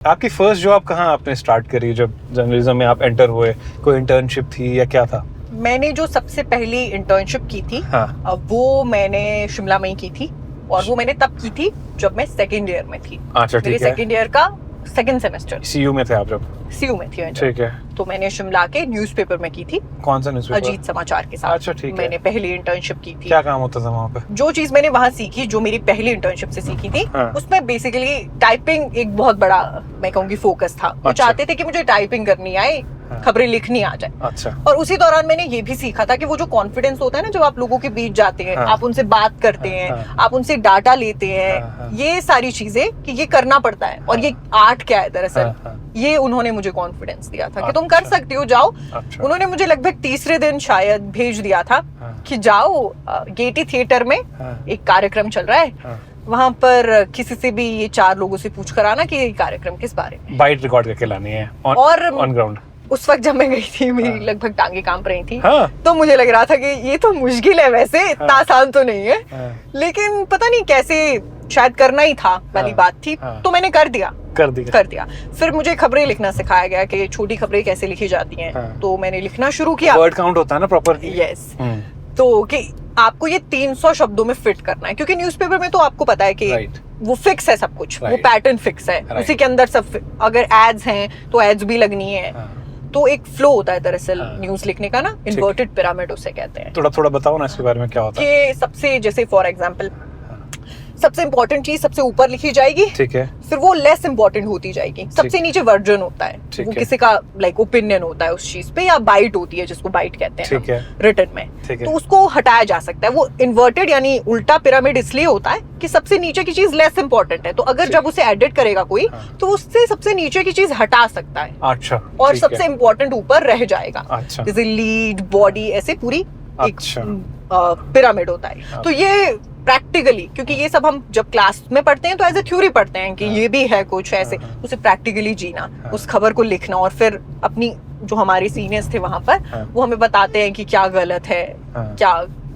आपकी first job कहाँ आपने स्टार्ट करी जब जर्नलिज्म में आप एंटर हुए? कोई इंटर्नशिप थी या क्या था? मैंने जो सबसे पहली इंटर्नशिप की थी हाँ। वो मैंने शिमला में ही की थी और वो मैंने तब की थी जब मैं सेकेंड ईयर में थी। अच्छा, मेरे ठीक है। सेकेंड ईयर का सेकेंड सेमेस्टर। सीयू में थे आप जब? सीयू में थी। ठीक है। तो मैंने शिमला के न्यूज़पेपर में की थी। कौन सा न्यूज़पेपर? अजीत समाचार के साथ। अच्छा, ठीक है। मैंने पहली इंटर्नशिप की थी। क्या काम होता था वहाँ पे? जो चीज मैंने वहाँ सीखी, जो मेरी पहली इंटर्नशिप से सीखी थी, हाँ। उसमें बेसिकली टाइपिंग एक बहुत बड़ा, मैं कहूँगी, फोकस था। वो अच्छा। चाहते थे कि मुझे टाइपिंग करनी आए, हाँ। खबरें लिखनी आ जाए। अच्छा। और उसी दौरान मैंने ये भी सीखा था कि वो जो कॉन्फिडेंस होता है ना, जब आप लोगों के बीच जाते हैं, हाँ। आप उनसे बात करते हाँ, हैं, हाँ। आप उनसे डाटा लेते हैं, हाँ, हाँ। ये सारी चीजें कि ये करना पड़ता है और ये आर्ट क्या है दरअसल, हाँ, हाँ। ये उन्होंने मुझे कॉन्फिडेंस दिया था कि तुम कर अच्छा। सकते हो, जाओ। अच्छा। उन्होंने मुझे लगभग तीसरे दिन शायद भेज दिया था हाँ। कि जाओ गेटी थिएटर में हाँ। एक कार्यक्रम चल रहा है, हाँ। वहां पर किसी से भी ये 4 लोगों से पूछ कर आना कि ये कार्यक्रम किस बारे में। बाइट रिकॉर्ड करके लानी है और ऑन ग्राउंड। उस वक्त जब मैं गई थी, मेरी हाँ। लगभग टांगे कांप रही थी। हाँ। तो मुझे लग रहा था कि ये तो मुश्किल है, वैसे इतना आसान तो नहीं है। हाँ। लेकिन पता नहीं कैसे, शायद करना ही था वाली हाँ। बात थी। हाँ। तो मैंने कर दिया। कर दिया। फिर मुझे खबरें लिखना सिखाया गया कि छोटी खबरें कैसे लिखी जाती हैं। हाँ। तो मैंने लिखना शुरू किया। वर्ड काउंट होता है ना प्रॉपर? यस। तो कि आपको ये 300 शब्दों में फिट करना है, क्योंकि न्यूज़पेपर में तो आपको पता है कि राइट। वो फिक्स है सब कुछ, वो Right. पैटर्न फिक्स है, Right. उसी के अंदर सब अगर एड्स हैं तो एड्स भी लगनी है। हाँ। तो एक फ्लो होता है दरअसल हाँ। न्यूज़ लिखने का ना, इन्वर्टेड पिरामिड उसे कहते हैं। थोड़ा बताओ ना इसके बारे में, क्या होता है? कि सबसे, जैसे फॉर एग्जांपल, सबसे इंपॉर्टेंट चीज सबसे ऊपर लिखी जाएगी, ठीक है। फिर वो लेस इंपॉर्टेंट होती जाएगी, सबसे नीचे वर्जन होता है, ठीक वो है। किसी का लाइक ओपिनियन होता है उस चीज पे, या बाइट होती है जिसको बाइट कहते हैं ठीक है। रिटन में। ठीक है। तो उसको हटाया जा सकता है। वो इन्वर्टेड यानी उल्टा पिरामिड इसलिए होता है कि सबसे नीचे की चीज लेस इंपॉर्टेंट है, तो अगर ठीक। जब उसे एडिट करेगा कोई, हाँ। तो उससे सबसे नीचे की चीज हटा सकता है अच्छा। और ठीक है। सबसे इंपॉर्टेंट ऊपर रह जाएगा। अच्छा। जैसे लीड, बॉडी, ऐसे पूरी एक अच्छा। पिरामिड होता है। तो ये प्रैक्टिकली, क्योंकि ये सब हम जब क्लास में पढ़ते हैं तो एज ए थ्योरी पढ़ते हैं कि ये भी है कुछ ऐसे, उसे प्रैक्टिकली जीना, उस खबर को लिखना, और फिर अपनी जो हमारे सीनियर्स थे वहां पर, वो हमें बताते हैं कि क्या गलत है, क्या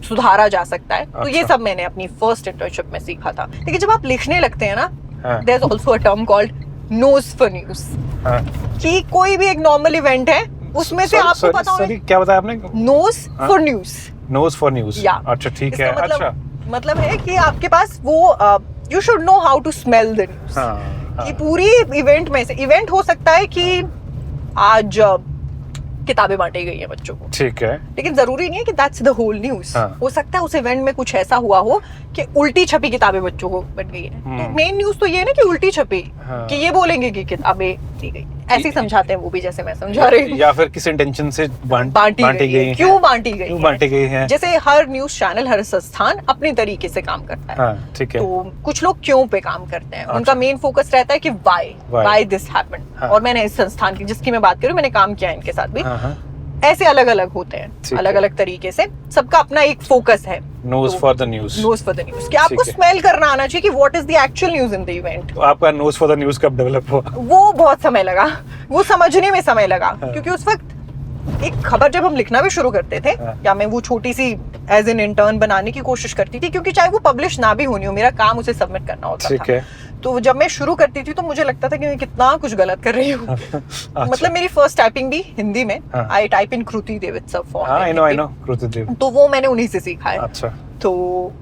सुधारा जा सकता है। तो ये सब मैंने अपनी फर्स्ट इंटर्नशिप में सीखा था। लेकिन जब आप लिखने लगते हैं ना, there is also a term called nose for news, कि कोई भी एक नॉर्मल इवेंट है, उसमें से आपको पता हो। क्या बताया आपने? Nose for news. Nose for news. Yeah. अच्छा, ठीक है। अच्छा, मतलब है कि आपके पास वो you should know how to smell the news. कि पूरी इवेंट में से, इवेंट हो सकता है कि आज किताबें बांटी गई हैं बच्चों को, ठीक है, लेकिन जरूरी नहीं है कि दैट्स द होल न्यूज। हो सकता है उस इवेंट में कुछ ऐसा हुआ हो कि उल्टी छपी किताबें बच्चों को बन गई है। तो मेन न्यूज तो ये है ना कि उल्टी छपी, कि ये बोलेंगे कि किताबें दी गई, ऐसे ही समझाते हैं वो भी, जैसे मैं समझा रही हूँ। या फिर किस इंटेंशन से बांटी गई है, क्यों बांटी गई है। जैसे हर न्यूज चैनल, हर संस्थान अपने तरीके से काम करता है। ठीक है। तो कुछ लोग क्यों पे काम करते हैं, उनका मेन फोकस रहता है कि व्हाई दिस हैपेंड। और मैंने इस संस्थान की, जिसकी मैं बात करूं, मैंने काम किया इनके साथ भी, ऐसे अलग अलग होते हैं, अलग अलग तरीके से, सबका अपना एक फोकस है। Nose for the news. Nose for the news, कि आपको स्मेल करना आना चाहिए कि what is the actual news in the event. आपका नोज फॉर द न्यूज कब डेवलप हुआ? वो बहुत समय लगा, वो समझने में समय लगा, क्योंकि उस वक्त एक खबर जब हम लिखना भी शुरू करते थे, या मैं वो छोटी सी एज एन इंटर्न बनाने की कोशिश करती थी, क्योंकि चाहे वो पब्लिश ना भी होनी हो, मेरा काम उसे सबमिट करना होता था। तो जब मैं शुरू करती थी तो मुझे लगता था कि मैं कितना कुछ गलत कर रही हूँ। मतलब मेरी फर्स्ट टाइपिंग भी हिंदी में, आई टाइप इन कृति देवित्सर form. I know Kruti Dev. तो वो मैंने उन्हीं से सीखा है। अच्छा। तो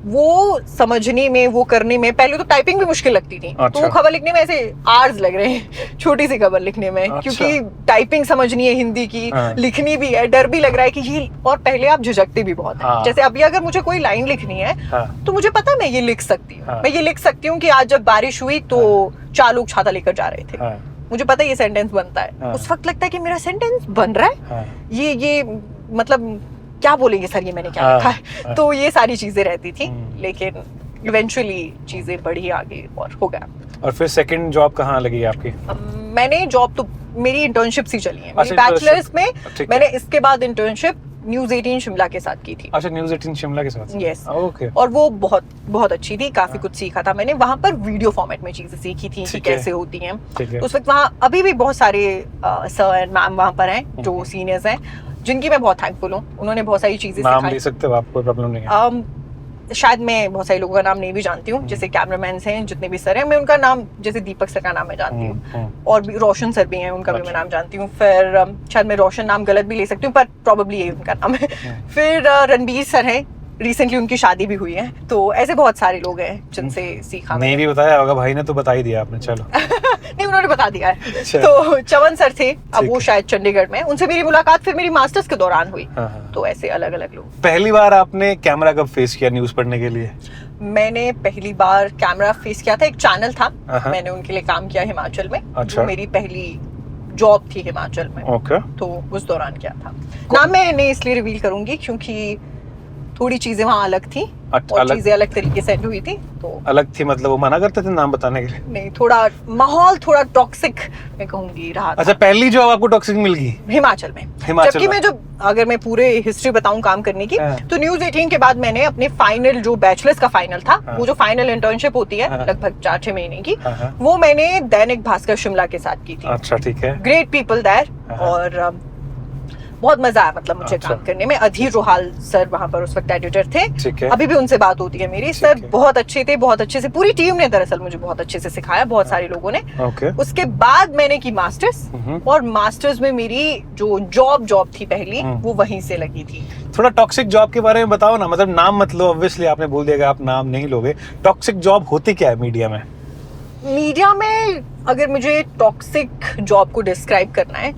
वो समझने में, वो करने में, पहले तो टाइपिंग भी मुश्किल लगती थी। अच्छा। तो खबर लिखने में ऐसे आवर्स लग रहे हैं, छोटी सी खबर लिखने में। अच्छा। क्योंकि टाइपिंग समझनी है हिंदी की, लिखनी भी है, डर भी लग रहा है कि ये, और पहले आप झिझकते भी बहुत है। जैसे अभी अगर मुझे कोई लाइन लिखनी है, तो मुझे पता है मैं ये लिख सकती हूँ। मैं ये लिख सकती हूँ कि आज जब बारिश हुई तो 4 लोग छाता लेकर जा रहे थे। मुझे पता है ये सेंटेंस बनता है। उस वक्त लगता है कि मेरा सेंटेंस बन रहा है, ये मतलब क्या बोलेंगे सर, ये मैंने क्या लिखा है। तो ये सारी चीजें रहती थी, लेकिन इवेंचुअली चीजें बढ़ी आगे और हो गया। और फिर सेकंड जॉब कहाँ लगी आपकी? मैंने जॉब तो, मेरी इंटर्नशिप ही चली है, मेरी बैचलर्स में। मैंने इसके बाद इंटर्नशिप न्यूज़ 18 शिमला के साथ की थी। अच्छा, न्यूज़ 18 शिमला के साथ। यस। ओके। और वो बहुत बहुत अच्छी थी, काफी कुछ सीखा था मैंने वहां पर। वीडियो फॉर्मेट में चीजें सीखी थी कि कैसे होती हैं। तो उस वक्त वहाँ अभी भी बहुत सारे सर एंड मैम वहाँ पर हैं जो सीनियर्स हैं, जिनकी मैं बहुत थैंकफुल हूँ। उन्होंने बहुत सारी चीजें सिखाई। नाम ले सकते हो आप, कोई प्रॉब्लम नहीं है। शायद मैं बहुत सारे लोगों का नाम नहीं भी जानती हूँ, जैसे कैमरामैन हैं जितने भी सर हैं, मैं उनका नाम, जैसे दीपक सर का नाम मैं जानती हूँ, और भी रोशन सर भी हैं, उनका भी मैं नाम जानती हूँ। फिर शायद मैं रोशन नाम गलत भी ले सकती हूँ, पर प्रोबेबली यही उनका नाम है। फिर रणबीर सर हैं, रिसेंटली उनकी शादी भी हुई है। तो ऐसे बहुत सारे लोग हैं जिनसे सीखा। नहीं भी बताया होगा भाई ने, तो बता ही दिया आपने, चलो। नहीं, उन्होंने बता दिया है। तो चवन सर थे, अब वो शायद चंडीगढ़ में, उनसे मेरी मुलाकात फिर मेरी मास्टर्स के दौरान हुई। तो ऐसे अलग अलग लोग। पहली बार आपने कैमरा कब फेस किया न्यूज पढ़ने के लिए? मैंने पहली बार कैमरा फेस किया था, एक चैनल था, मैंने उनके लिए काम किया हिमाचल में। अच्छा। मेरी पहली जॉब थी हिमाचल में। ओके। तो उस दौरान किया था। नाम मैं नहीं इसलिए रिवील करूंगी क्योंकि थोड़ी चीजें वहाँ अलग थी, और चीजें अलग तरीके से हुई थी। तो अलग थी मतलब वो मना करते थे नाम बताने के लिए? नहीं, थोड़ा माहौल थोड़ा टॉक्सिक मैं कहूंगी रहा था। अच्छा, पहली जॉब आपको टॉक्सिक मिल गई हिमाचल में? जबकि मैं जब अगर मैं पूरे हिस्ट्री बताऊं काम करने की, तो न्यूज़ 18 के बाद मैंने अपने फाइनल जो बैचलर्स का फाइनल था, वो जो फाइनल इंटर्नशिप होती है लगभग 4-6 महीने की, वो मैंने दैनिक भास्कर शिमला के साथ की थी। अच्छा, ठीक है। ग्रेट पीपल देयर, और बहुत मजा आया मतलब मुझे काम करने में। अधीर रोहाल सर वहाँ पर उस वक्त एडिटर थे, अभी भी उनसे बात होती है मेरी। सर बहुत अच्छे थे, बहुत अच्छे से पूरी टीम ने दरअसल मुझे बहुत अच्छे से सिखाया, बहुत सारे लोगों ने। उसके बाद मैंने की मास्टर्स, और मास्टर्स में मेरी जो जॉब थी पहली, वो वहीं से लगी थी। थोड़ा टॉक्सिक जॉब के बारे में बताओ ना, मतलब नाम मत लो, ऑब्वियसली आपने बोल दिया आप नाम नहीं लोगे। टॉक्सिक जॉब होती क्या है मीडिया में? मीडिया में अगर मुझे टॉक्सिक जॉब को डिस्क्राइब करना है,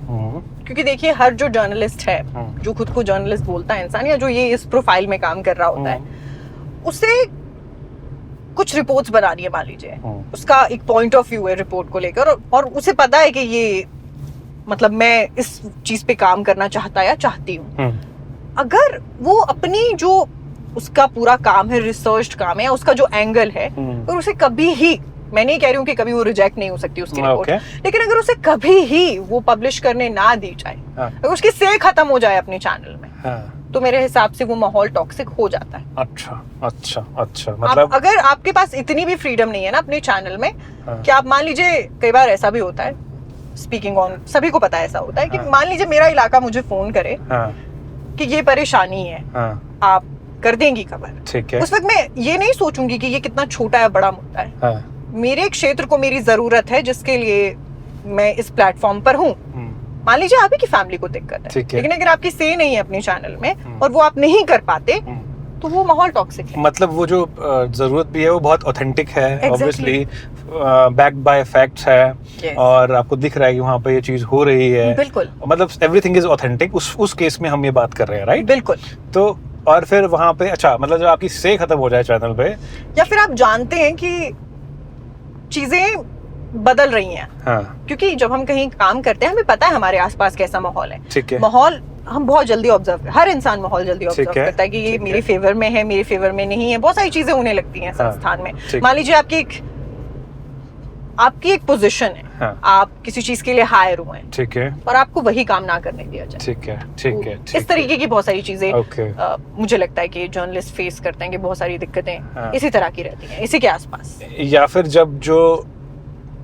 क्योंकि देखिए हर जो जर्नलिस्ट है, जो खुद को जर्नलिस्ट बोलता है इंसान, या जो ये इस प्रोफाइल में काम कर रहा होता है, उसे कुछ रिपोर्ट्स बनानी है, मान लीजिए उसका एक पॉइंट ऑफ व्यू है रिपोर्ट को लेकर, और उसे पता है कि ये मतलब मैं इस चीज पे काम करना चाहता या चाहती हूँ। अगर वो अपनी जो उसका पूरा काम है, रिसर्च काम है, उसका जो एंगल है, और उसे कभी ही, मैं नहीं कह रही हूँ कि कभी वो रिजेक्ट नहीं हो सकती उसकी रिपोर्ट, लेकिन अगर उसे कभी ही वो पब्लिश करने ना दी जाए, अगर उसकी से खत्म हो जाए अपने चैनल में, तो मेरे हिसाब से वो माहौल टॉक्सिक हो जाता है। अच्छा, मतलब अगर आपके पास इतनी भी फ्रीडम नहीं है ना अपने चैनल में, कि आप मान लीजिए, कई बार ऐसा भी होता है, स्पीकिंग ऑन, सभी को पता है ऐसा होता है कि मान लीजिए मेरा इलाका मुझे फोन करे कि ये परेशानी है, आप कर देंगी खबर, ठीक है। उस वक्त मैं ये नहीं सोचूंगी कि ये कितना छोटा है, बड़ा मुद्दा है। मेरे क्षेत्र को मेरी जरूरत है, जिसके लिए मैं इस प्लेटफॉर्म पर हूँ। मान लीजिए आप ही की फैमिली को दिक्कत है, लेकिन अगर आपकी से नहीं है अपने चैनल में, और वो आप नहीं कर पाते, तो वो माहौल टॉक्सिक है। मतलब वो जो जरूरत भी है वो बहुत ऑथेंटिक है, ऑब्वियसली बैक्ड बाय फैक्ट्स है, और आपको दिख रहा है कि वहाँ पे ये चीज हो रही है। बिल्कुल, मतलब एवरीथिंग इज ऑथेंटिक। उस केस में हम ये बात कर रहे हैं, राइट? बिल्कुल। तो और फिर वहाँ पे, अच्छा, मतलब जब आपकी से खत्म हो जाए चैनल पे, या फिर आप जानते हैं कि चीजें बदल रही हैं, क्योंकि जब हम कहीं काम करते हैं, हमें पता है हमारे आसपास कैसा माहौल है। ठीक है। माहौल हम बहुत जल्दी ऑब्जर्व, हर इंसान माहौल जल्दी ऑब्जर्व करता है कि ये मेरे फेवर में है, मेरे फेवर में नहीं है। बहुत सारी चीजें होने लगती हैं संस्थान में। मान लीजिए आपकी एक पोजीशन है, आप किसी चीज के लिए हायर हुए हैं, ठीक है, और आपको वही काम ना करने दिया जाए, ठीक है। इस तरीके की बहुत सारी चीजें मुझे लगता है कि जर्नलिस्ट फेस करते हैं, कि बहुत सारी दिक्कतें इसी तरह की रहती हैं, इसी के आसपास। या फिर जब जो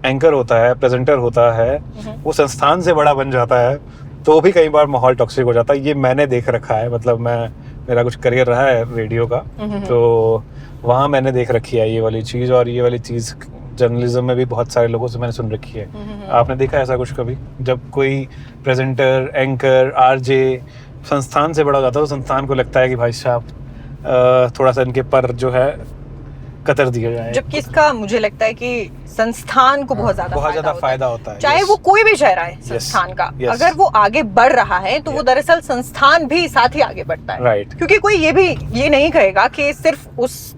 एंकर होता है, प्रेजेंटर होता है, वो संस्थान से बड़ा बन जाता है, तो भी कई बार माहौल टॉक्सिक हो जाता है। ये मैंने देख रखा है, मतलब मेरा कुछ करियर रहा है रेडियो का, तो वहाँ मैंने देख रखी है ये वाली चीज। और ये वाली चीज जर्नलिज्म में भी बहुत सारे लोगों से मैंने सुन रखी है। आपने देखा ऐसा कुछ कभी, जब कोई प्रेजेंटर, एंकर, आरजे संस्थान से बड़ा हो जाता है, तो संस्थान को लगता है कि भाई साहब थोड़ा सा इनके पर जो है कतर दिया जाए, जबकि इसका मुझे लगता है कि संस्थान को बहुत ज्यादा फायदा होता है। चाहे वो कोई भी चेहरा है संस्थान का, अगर वो आगे बढ़ रहा है, तो वो दरअसल संस्थान भी साथ ही आगे बढ़ता है, राइट। क्योंकि कोई ये नहीं कहेगा कि सिर्फ उस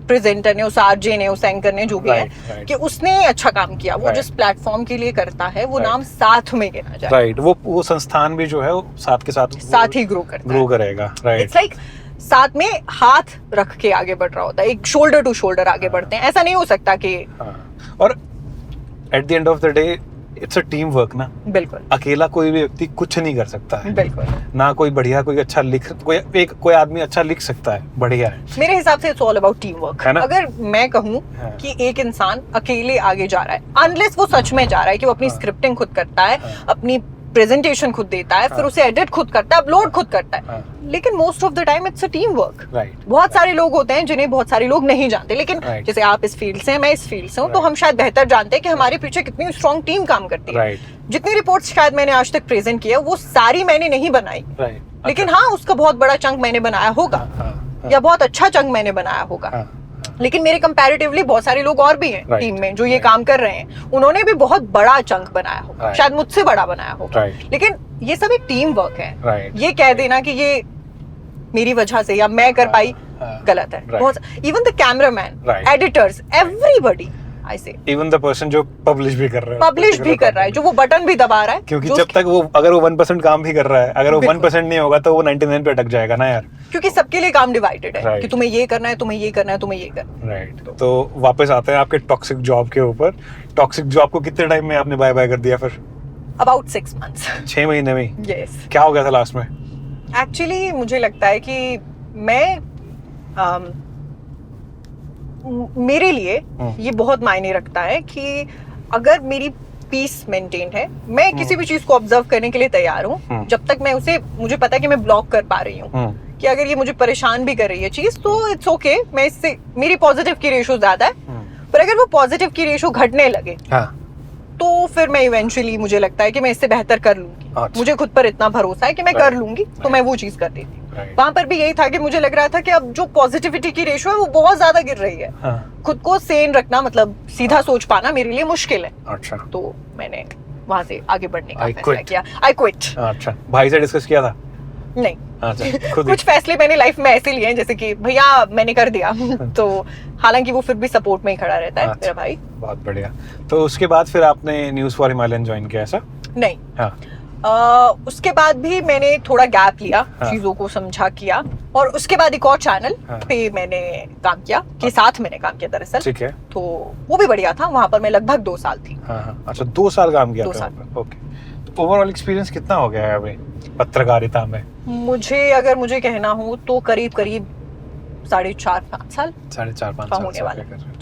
प्रेजेंटर ने, उस आरजे ने, उस एंकर ने, जो भी है, कि उसने अच्छा काम किया। वो जिस प्लेटफॉर्म के लिए करता है, वो नाम साथ में गिना जाए, राइट। वो संस्थान भी जो है वो साथ के साथ ही ग्रो करेगा, राइट। इट्स लाइक साथ में हाथ रख के आगे बढ़ रहा होता है, एक शोल्डर टू शोल्डर आगे बढ़ते हैं। ऐसा नहीं हो सकता कि और at the end of the day it's a team work ना। बिल्कुल, अकेला कोई भी व्यक्ति कुछ नहीं कर सकता है। बिल्कुल ना कोई बढ़िया, कोई अच्छा कोई आदमी अच्छा लिख सकता है, बढ़िया है। मेरे हिसाब से it's all about team work. अगर मैं कहूँ कि एक इंसान अकेले आगे जा रहा है, अनलेस वो सच में जा रहा है कि वो अपनी स्क्रिप्टिंग खुद करता है, अपनी प्रेजेंटेशन खुद देता है, फिर उसे एडिट खुद करता है, अपलोड खुद करता है। लेकिन most of the time it's a team work. बहुत सारे लोग होते हैं जिन्हें बहुत सारे लोग नहीं जानते, लेकिन जैसे आप इस फील्ड से हैं, मैं इस फील्ड से हूँ, तो हम शायद बेहतर जानते हैं कि हमारे पीछे कितनी स्ट्रॉन्ग टीम काम करती है। जितनी रिपोर्ट्स शायद मैंने आज तक प्रेजेंट किया वो सारी मैंने नहीं बनाई, लेकिन हाँ उसका बहुत बड़ा चंक मैंने बनाया होगा, या बहुत अच्छा चंक मैंने बनाया होगा। लेकिन मेरे कंपैरेटिवली बहुत सारे लोग और भी हैं टीम में जो ये काम कर रहे हैं, उन्होंने भी बहुत बड़ा चंक बनाया होगा, शायद मुझसे बड़ा बनाया होगा, लेकिन ये सब एक टीम वर्क है। ये कह देना कि ये मेरी वजह से या मैं कर पाई, गलत है। बहुत even the cameraman, editors, everybody, I say even the person जो पब्लिश भी कर रहा है, जो वो बटन भी दबा रहा है, क्योंकि जब तक वो अगर वो 1% काम भी कर रहा है, अगर वो 1% नहीं होगा तो वो 99 पे अटक जाएगा ना यार, क्योंकि सबके लिए काम डिवाइडेड है कि तुम्हें ये करना है, तुम्हें ये करना है, तुम्हें ये करना है। राइट। तो वापस आते हैं आपके टॉक्सिक जॉब के ऊपर। टॉक्सिक जॉब को कितने टाइम में आपने बाय बाय कर दिया फिर? About 6 months। 6 महीने में? यस। क्या हो गया था लास्ट में? एक्चुअली मुझे लगता है कि मैं मेरे लिए ये बहुत मायने रखता है कि अगर मेरी पीस मेंटेन है, मैं किसी भी चीज को ऑब्जर्व करने के लिए तैयार हूँ जब तक मैं उसे, मुझे पता है कि मैं ब्लॉक कर पा रही हूँ, कि अगर ये मुझे परेशान भी कर रही है चीज तो इट्स ओके, मैं इससे, मेरी पॉजिटिव की रेशो ज्यादा है, पर अगर वो पॉजिटिव की रेशो घटने लगे तो फिर मैं इवेंचुअली, मुझे लगता है कि मैं इससे बेहतर कर लूंगी। मुझे खुद पर इतना भरोसा है कि मैं कर लूंगी, तो मैं वो चीज कर देती। वहां पर भी यही था कि मुझे लग रहा था कि अब जो पॉजिटिविटी की रेशो है वो बहुत ज्यादा गिर रही है। खुद को सेन रखना, मतलब सीधा सोच पाना मेरे लिए मुश्किल है। अच्छा। तो मैंने वहां से आगे बढ़ने का फैसला किया। I quit. अच्छा, भाई से डिस्कस किया था? नहीं। अच्छा, कुछ फैसले मैंने लाइफ में ऐसे लिए हैं जैसे कि भैया मैंने कर दिया तो हालांकि वो फिर भी सपोर्ट में ही खड़ा रहता है मेरा भाई। बहुत बढ़िया। तो उसके बाद फिर आपने न्यूज़ फॉर हिमालयन ज्वाइन किया ऐसा? नहीं। उसके बाद भी मैंने थोड़ा गैप लिया, चीजों को समझा किया, और उसके बाद एक और चैनल पे मैंने काम किया, के साथ मैंने काम किया दरअसल। ठीक है। तो वो भी बढ़िया था, वहां पर मैं लगभग 2 साल थी। अच्छा, 2 साल काम किया? 2 साल। ओके। तो ओवरऑल एक्सपीरियंस कितना हो गया है अभी पत्रकारिता में? मुझे कहना हो तो करीब 4.5-5 साल 4.5-5 साल होने वाला है।